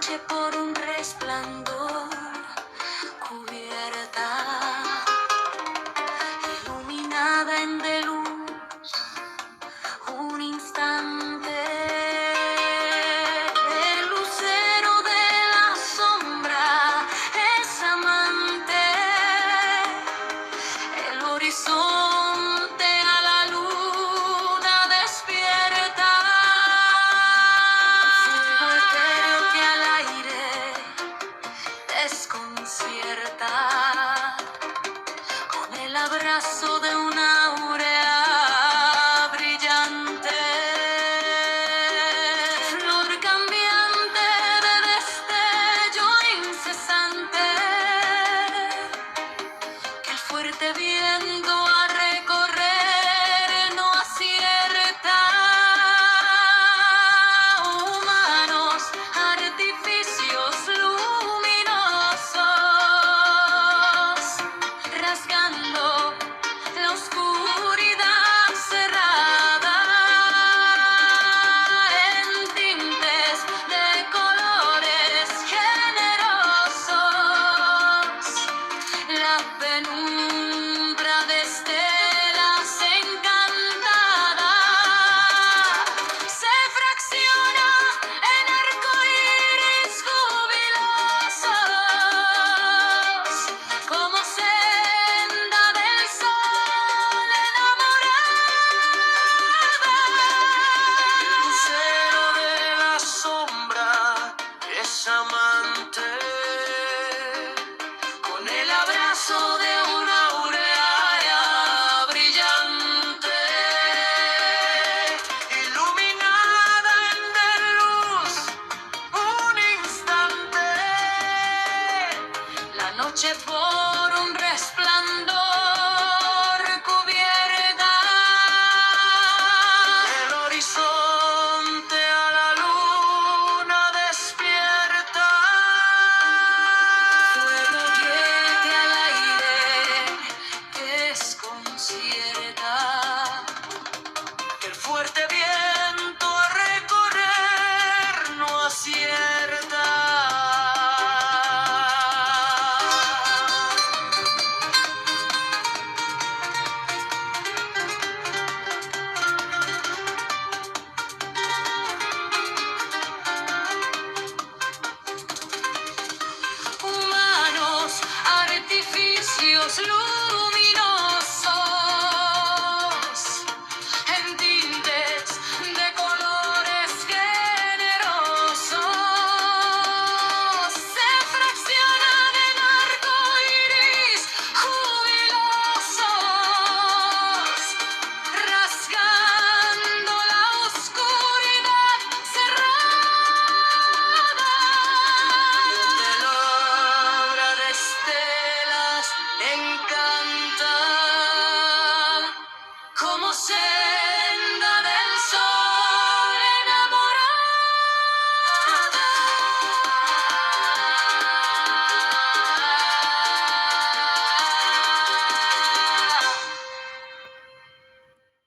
noche por un resplandor cubierta, iluminada en de luz, un instante, el lucero de la sombra es amante, el horizonte a la luna despierta, fuego etéreo que al aire desconcierta, con el abrazo de una aurea brillante, flor cambiante de destello incesante, que el fuerte viento a recorrer no acierta. Humanos, artificios luminosos, rasgando la oscuridad cerrada en tintes de colores generosos. La penumbra de estelas encantada se fracciona en arcoíris jubilosos, como senda del sol enamorada. El lucero de la sombra es amante, con el abrazo de una aurea brillante, iluminada en de luz, un instante, la noche por un resplandor cubierta, el horizonte a la luna despierta, fuego que al aire desconcierta, que el fuerte viento a recorrer no acierta. Humanos, artificios, luz.